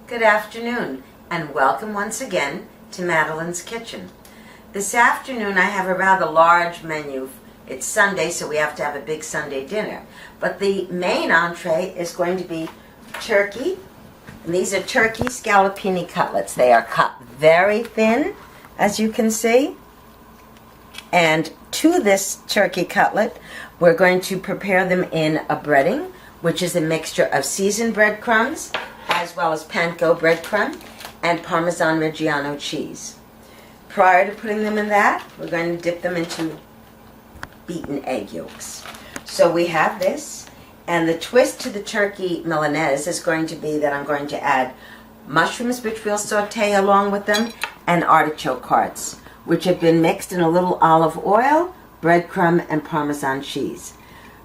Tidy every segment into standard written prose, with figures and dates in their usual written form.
Good afternoon, and welcome once again to Madeline's Kitchen. This afternoon I have a rather large menu. It's Sunday, so we have to have a big Sunday dinner. But the main entree is going to be turkey, and these are turkey scallopini cutlets. They are cut very thin, as you can see. And to this turkey cutlet, we're going to prepare them in a breading, which is a mixture of seasoned breadcrumbs, as well as panko breadcrumb and Parmesan Reggiano cheese. Prior to putting them in that, we're going to dip them into beaten egg yolks. So we have this, and the twist to the Turkey Milanese is going to be that I'm going to add mushrooms, which we'll saute along with them, and artichoke hearts, which have been mixed in a little olive oil, breadcrumb, and Parmesan cheese.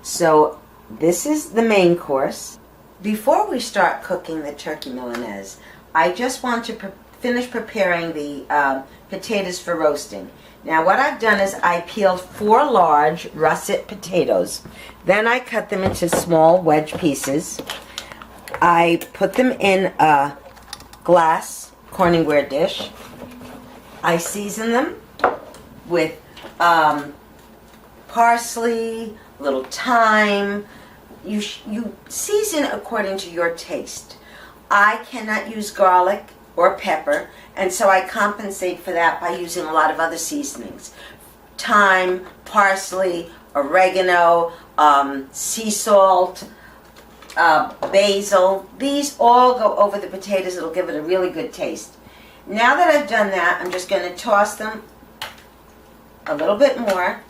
So this is the main course. Before we start cooking the Turkey Milanese, I just want to finish preparing the potatoes for roasting. Now what I've done is I peeled 4 large russet potatoes. Then I cut them into small wedge pieces. I put them in a glass Corningware dish. I season them with parsley, a little thyme. You season according to your taste. I cannot use garlic or pepper, and so I compensate for that by using a lot of other seasonings. Thyme, parsley, oregano, sea salt, basil. These all go over the potatoes. It'll give it a really good taste. Now that I've done that, I'm just going to toss them a little bit more.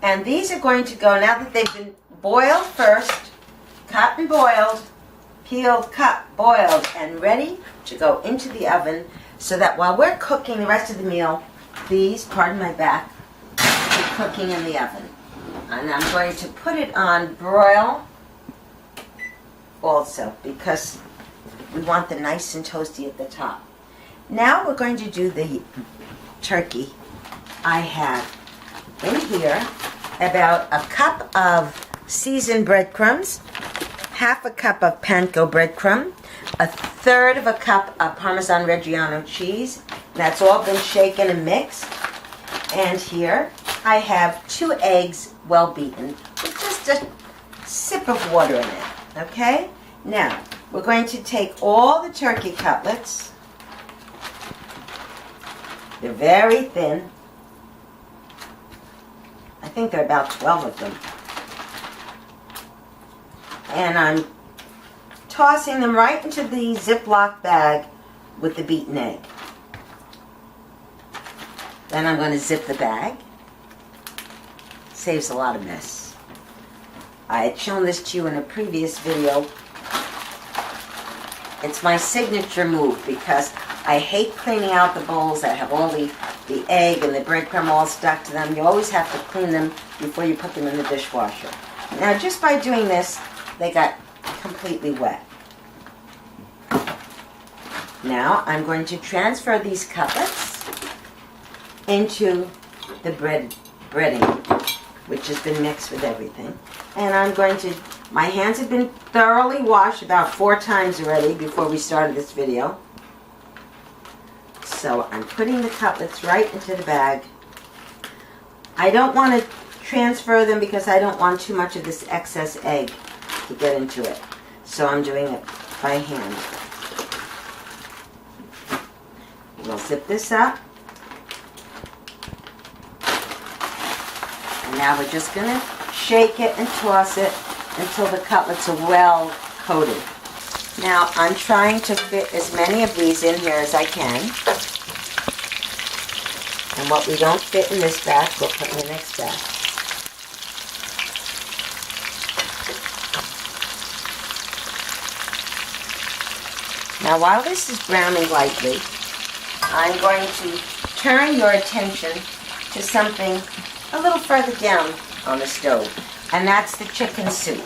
And these are going to go, now that they've been boiled first, cut and boiled, peeled, cut, boiled, and ready to go into the oven, so that while we're cooking the rest of the meal, these, pardon my back, will be cooking in the oven. And I'm going to put it on broil also, because we want the nice and toasty at the top. Now we're going to do the turkey. I have in here about a cup of seasoned breadcrumbs, half a cup of panko breadcrumb, a third of a cup of Parmesan Reggiano cheese. That's all been shaken and mixed. And here I have 2 eggs well beaten with just a sip of water in it. Okay? Now, we're going to take all the turkey cutlets. They're very thin. I think there are about 12 of them. And I'm tossing them right into the Ziploc bag with the beaten egg. Then I'm going to zip the bag. Saves a lot of mess. I had shown this to you in a previous video. It's my signature move because I hate cleaning out the bowls that have all the egg and the breadcrumb all stuck to them. You always have to clean them before you put them in the dishwasher. Now just by doing this, they got completely wet. Now I'm going to transfer these cutlets into the breading, which has been mixed with everything. And I'm going to, my hands have been thoroughly washed about 4 times already before we started this video. So I'm putting the cutlets right into the bag. I don't want to transfer them because I don't want too much of this excess egg to get into it. So I'm doing it by hand. We'll zip this up. And now we're just going to shake it and toss it until the cutlets are well coated. Now I'm trying to fit as many of these in here as I can. And what we don't fit in this batch, we'll put in the next batch. Now while this is browning lightly, I'm going to turn your attention to something a little further down on the stove, and that's the chicken soup.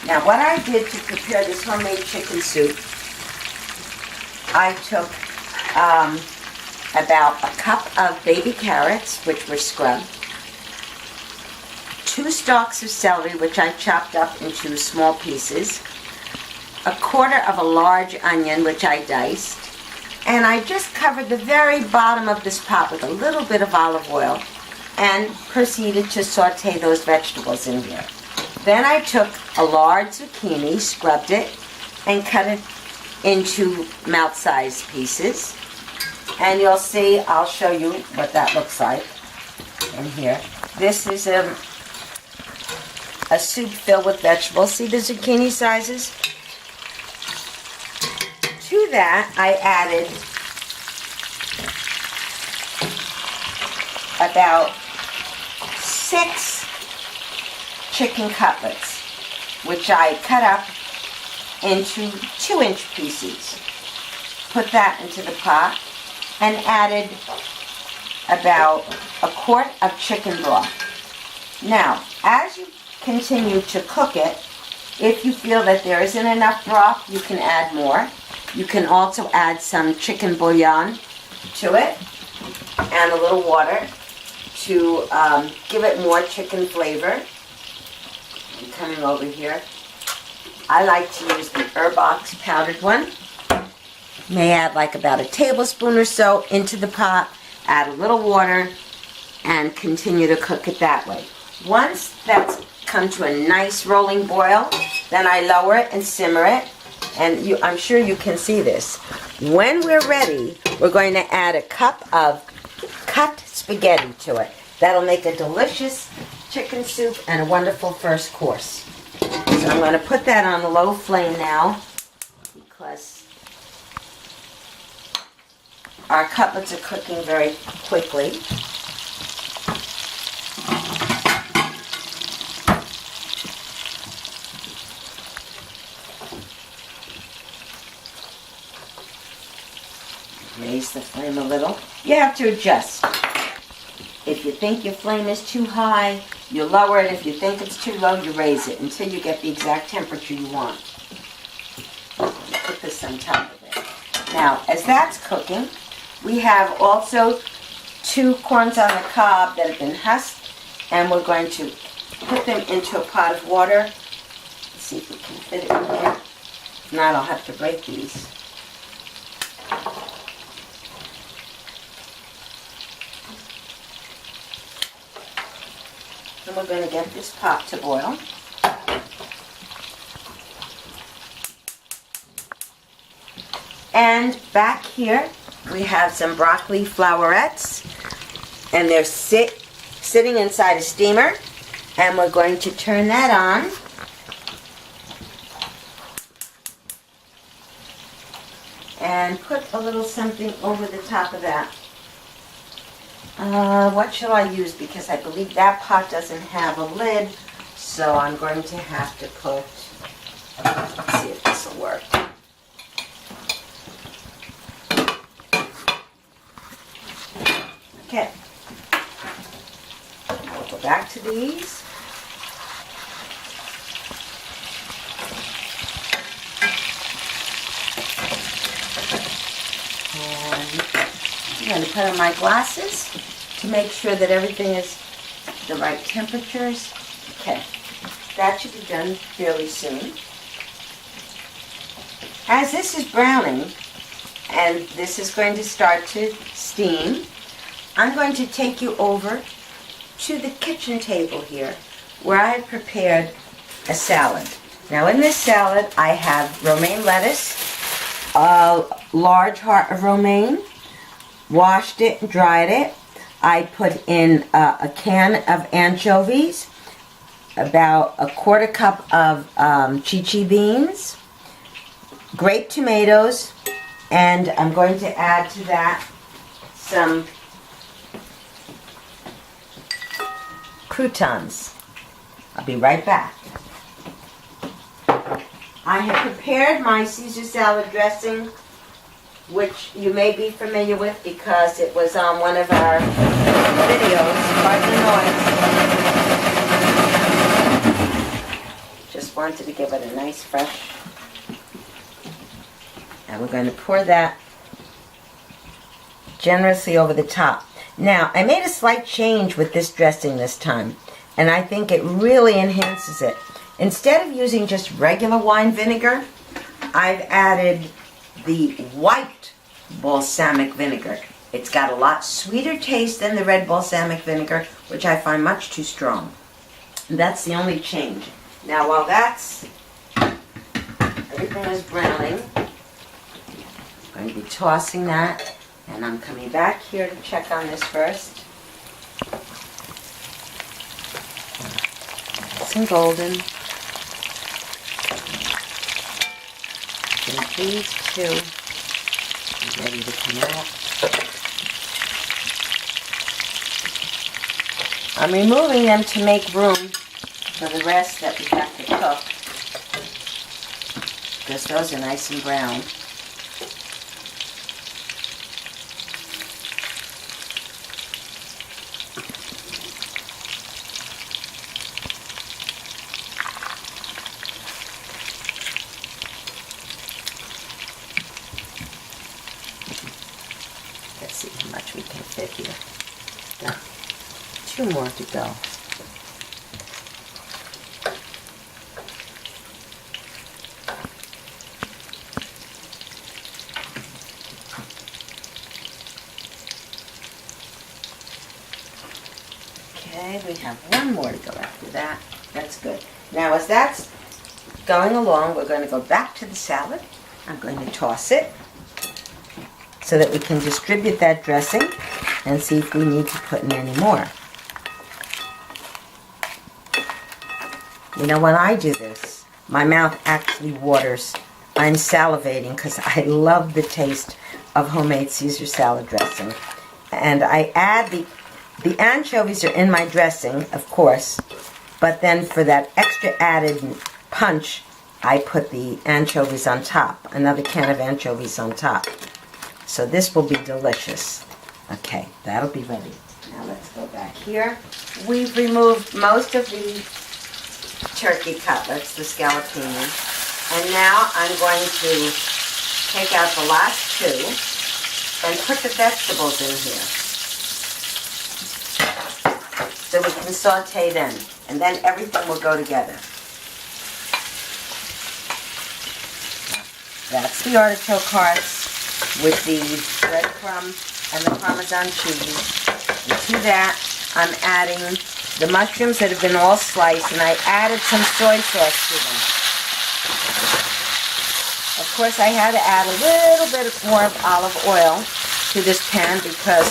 Now what I did to prepare this homemade chicken soup, I took about a cup of baby carrots, which were scrubbed, 2 stalks of celery, which I chopped up into small pieces, a quarter of a large onion, which I diced, and I just covered the very bottom of this pot with a little bit of olive oil and proceeded to saute those vegetables in here. Then I took a large zucchini, scrubbed it, and cut it into mouth-sized pieces. And you'll see, I'll show you what that looks like in here. This is a soup filled with vegetables. See the zucchini sizes? To that, I added about 6 chicken cutlets, which I cut up into 2-inch pieces. Put that into the pot and added about a quart of chicken broth. Now, as you continue to cook it, if you feel that there isn't enough broth, you can add more. You can also add some chicken bouillon to it and a little water to give it more chicken flavor. I'm coming over here. I like to use the Herbox powdered one. May add like about a tablespoon or so into the pot, add a little water, and continue to cook it that way. Once that's come to a nice rolling boil, then I lower it and simmer it, and I'm sure you can see this. When we're ready, we're going to add a cup of cut spaghetti to it. That'll make a delicious chicken soup and a wonderful first course. So I'm going to put that on a low flame now because our cutlets are cooking very quickly. Raise the flame a little. You have to adjust. If you think your flame is too high, you lower it. If you think it's too low, you raise it until you get the exact temperature you want. Put this on top of it. Now, as that's cooking, we have also 2 corns on the cob that have been husked, and we're going to put them into a pot of water. Let's see if we can fit it in here. If not, I'll have to break these. And we're going to get this pot to boil. And back here we have some broccoli flowerets, and they're sitting inside a steamer, and we're going to turn that on. And put a little something over the top of that. What shall I use? Because I believe that pot doesn't have a lid, so I'm going to have to put, let's see if this will work. Okay. Now we'll go back to these. And I'm going to put on my glasses to make sure that everything is the right temperatures. Okay, that should be done fairly soon. As this is browning and this is going to start to steam, I'm going to take you over to the kitchen table here where I have prepared a salad. Now in this salad I have romaine lettuce, a large heart of romaine, washed it and dried it. I put in a can of anchovies, about a quarter cup of chi beans, grape tomatoes, and I'm going to add to that some croutons. I'll be right back. I have prepared my Caesar salad dressing, which you may be familiar with because it was on one of our videos. Pardon the noise. Just wanted to give it a nice fresh. And we're going to pour that generously over the top. Now, I made a slight change with this dressing this time, and I think it really enhances it. Instead of using just regular wine vinegar, I've added the white balsamic vinegar. It's got a lot sweeter taste than the red balsamic vinegar, which I find much too strong. And that's the only change. Now while everything is browning, I'm going to be tossing that, and I'm coming back here to check on this first. Nice and golden. And these two are ready to come out. I'm removing them to make room for the rest that we have to cook, because those are nice and brown. Let's see how much we can fit here. Got 2 more to go. Okay, we have 1 more to go after that. That's good. Now as that's going along, we're going to go back to the salad. I'm going to toss it so that we can distribute that dressing and see if we need to put in any more. You know, when I do this, my mouth actually waters. I'm salivating because I love the taste of homemade Caesar salad dressing. And I add the anchovies are in my dressing, of course, but then for that extra added punch, I put the anchovies on top, another can of anchovies on top. So this will be delicious. Okay, that'll be ready. Now let's go back here. We've removed most of the turkey cutlets, the scallopini, and now I'm going to take out the last 2 and put the vegetables in here so we can saute them, and then everything will go together. That's the artichoke hearts with the breadcrumb and the Parmesan cheese. And to that, I'm adding the mushrooms that have been all sliced, and I added some soy sauce to them. Of course, I had to add a little bit more of olive oil to this pan because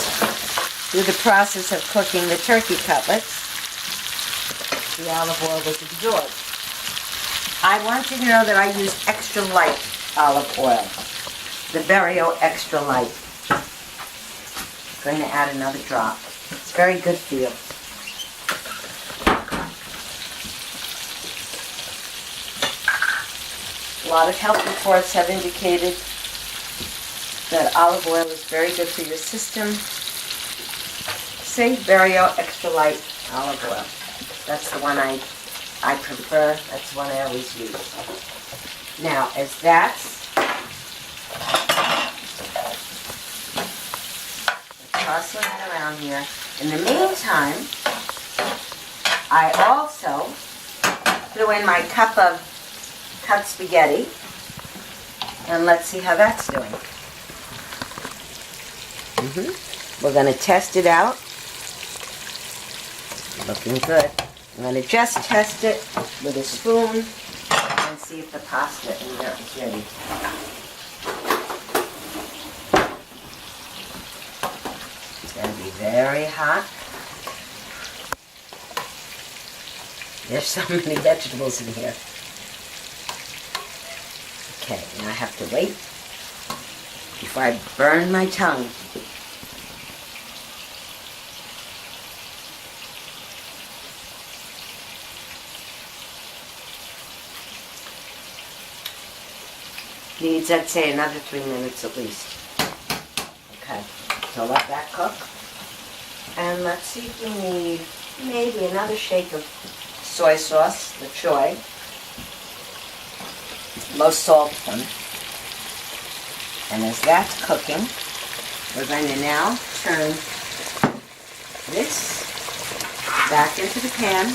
through the process of cooking the turkey cutlets, the olive oil was absorbed. I want you to know that I used extra light olive oil, the Berrio Extra Light. I'm going to add another drop. It's very good for you. A lot of health reports have indicated that olive oil is very good for your system. Say Berrio Extra Light olive oil. That's the one I prefer. That's the one I always use. Now, as that's tossing it around here. In the meantime, I also threw in my cup of cut spaghetti, and let's see how that's doing. We're going to test it out. Looking good. I'm going to just test it with a spoon and see if the pasta in there is ready. It's going to be very hot. There's so many vegetables in here. Okay, now I have to wait before I burn my tongue. Needs, I'd say, another 3 minutes at least. Okay, so let that cook. And let's see if we need maybe another shake of soy sauce, the choy. Low salt one. And as that's cooking, we're going to now turn this back into the pan.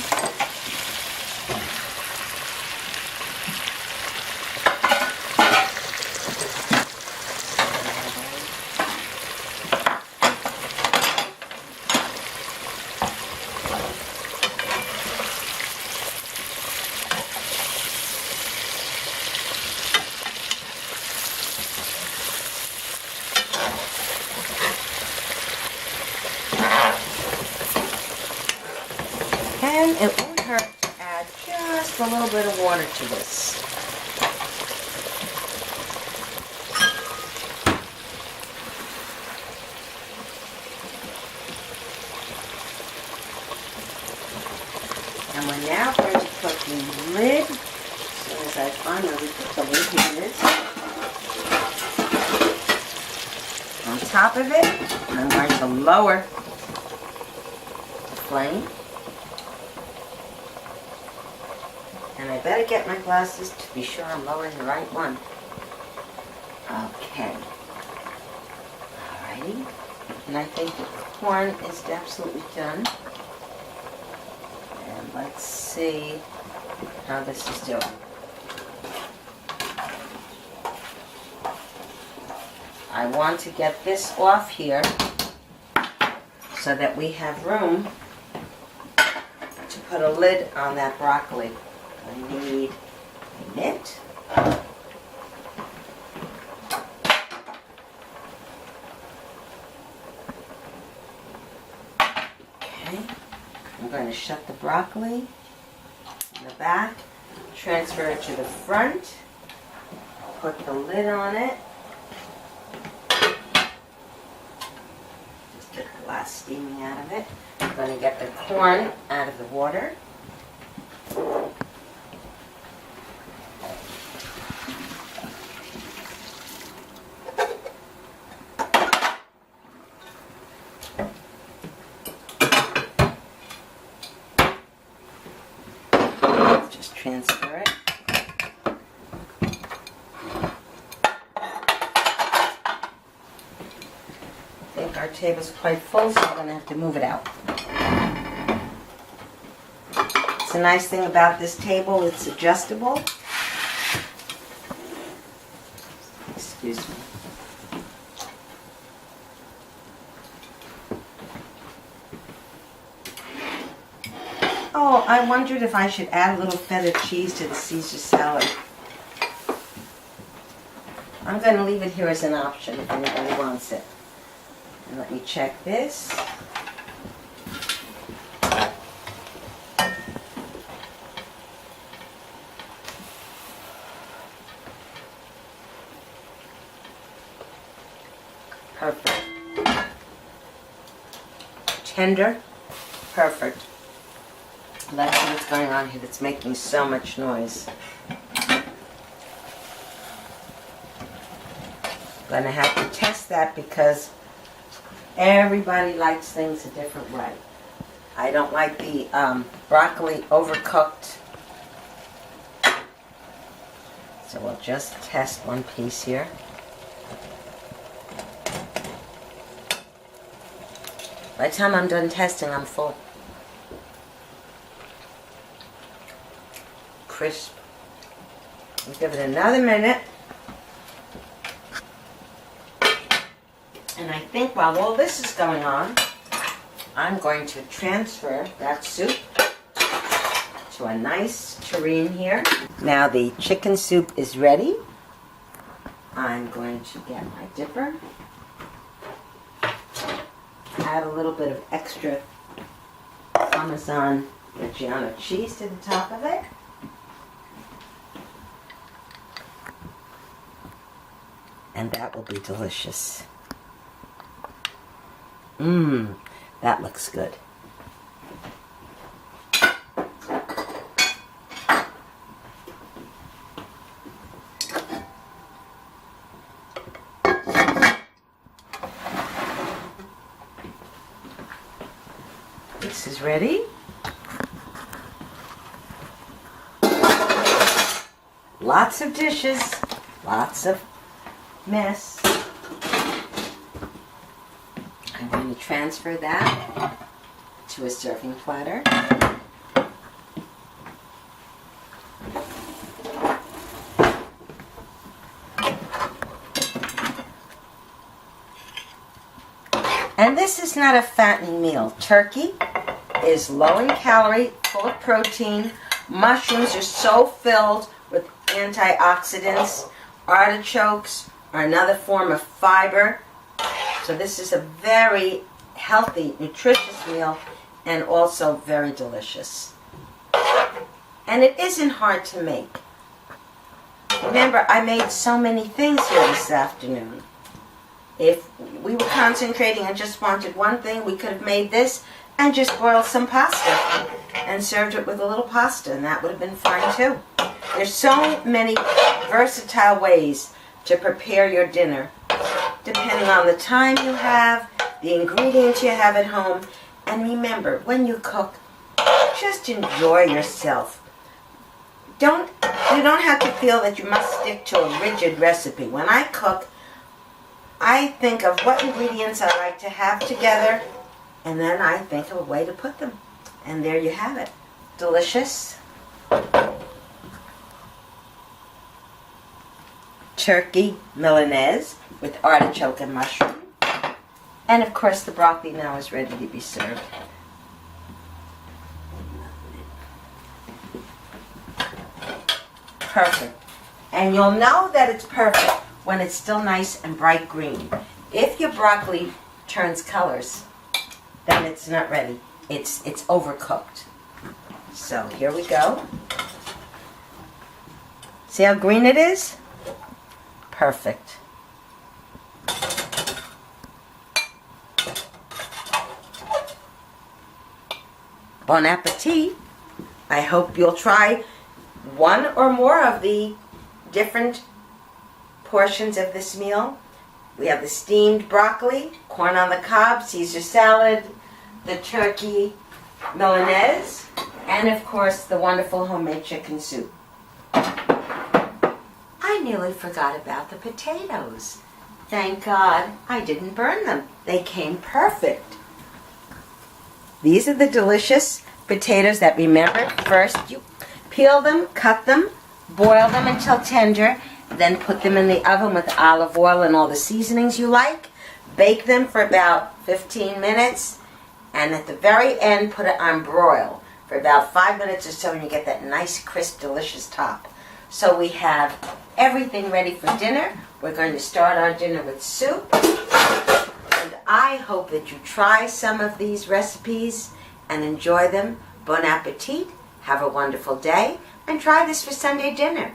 And it won't hurt to add just a little bit of water to this. And we're now going to put the lid, as soon as I find where we put the lid, here it is, on top of it. I'm going to lower the flame. And I better get my glasses to be sure I'm lowering the right one. Okay. Alrighty. And I think the corn is absolutely done. And let's see how this is doing. I want to get this off here so that we have room to put a lid on that broccoli. I need a mitt. Okay, I'm going to shut the broccoli in the back, transfer it to the front, put the lid on it. Just get the last steaming out of it. I'm going to get the corn out of the water. Transfer it. I think our table's quite full, so I'm going to have to move it out. It's a nice thing about this table, it's adjustable. Excuse me. Oh, I wondered if I should add a little feta cheese to the Caesar salad. I'm going to leave it here as an option if anybody wants it. And let me check this. Perfect. Tender. Perfect. Let's see what's going on here that's making so much noise. I'm going to have to test that because everybody likes things a different way. I don't like the broccoli overcooked. So we'll just test one piece here. By the time I'm done testing, I'm full. Crisp. We'll give it another minute. And I think while all this is going on, I'm going to transfer that soup to a nice tureen here. Now the chicken soup is ready. I'm going to get my dipper. Add a little bit of extra Parmesan Reggiano cheese to the top of it. And that will be delicious. That looks good. This is ready. Lots of dishes, lots of mess. I'm going to transfer that to a serving platter. And this is not a fattening meal. Turkey is low in calorie, full of protein. Mushrooms are so filled with antioxidants. Artichokes are another form of fiber. So this is a very healthy, nutritious meal. and also very delicious. And it isn't hard to make. Remember, I made so many things here this afternoon. If we were concentrating and just wanted one thing, we could have made this and just boiled some pasta and served it with a little pasta, and that would have been fine too. There's so many versatile ways to prepare your dinner, depending on the time you have, the ingredients you have at home. And remember, when you cook, just enjoy yourself. You don't have to feel that you must stick to a rigid recipe. When I cook, I think of what ingredients I like to have together, and then I think of a way to put them. And there you have it. Delicious Turkey Milanese with artichoke and mushroom. And of course the broccoli now is ready to be served. Perfect. And you'll know that it's perfect when it's still nice and bright green. If your broccoli turns colors, then it's not ready. It's overcooked. So here we go. See how green it is? Perfect. Bon appetit. I hope you'll try one or more of the different portions of this meal. We have the steamed broccoli, corn on the cob, Caesar salad, the turkey Milanese, and of course the wonderful homemade chicken soup. I nearly forgot about the potatoes. Thank God I didn't burn them. They came perfect. These are the delicious potatoes that, remember, first you peel them, cut them, boil them until tender, then put them in the oven with olive oil and all the seasonings you like. Bake them for about 15 minutes, and at the very end put it on broil for about 5 minutes or so, and you get that nice, crisp, delicious top. So we have everything ready for dinner. We're going to start our dinner with soup. And I hope that you try some of these recipes and enjoy them. Bon appetit. Have a wonderful day. And try this for Sunday dinner.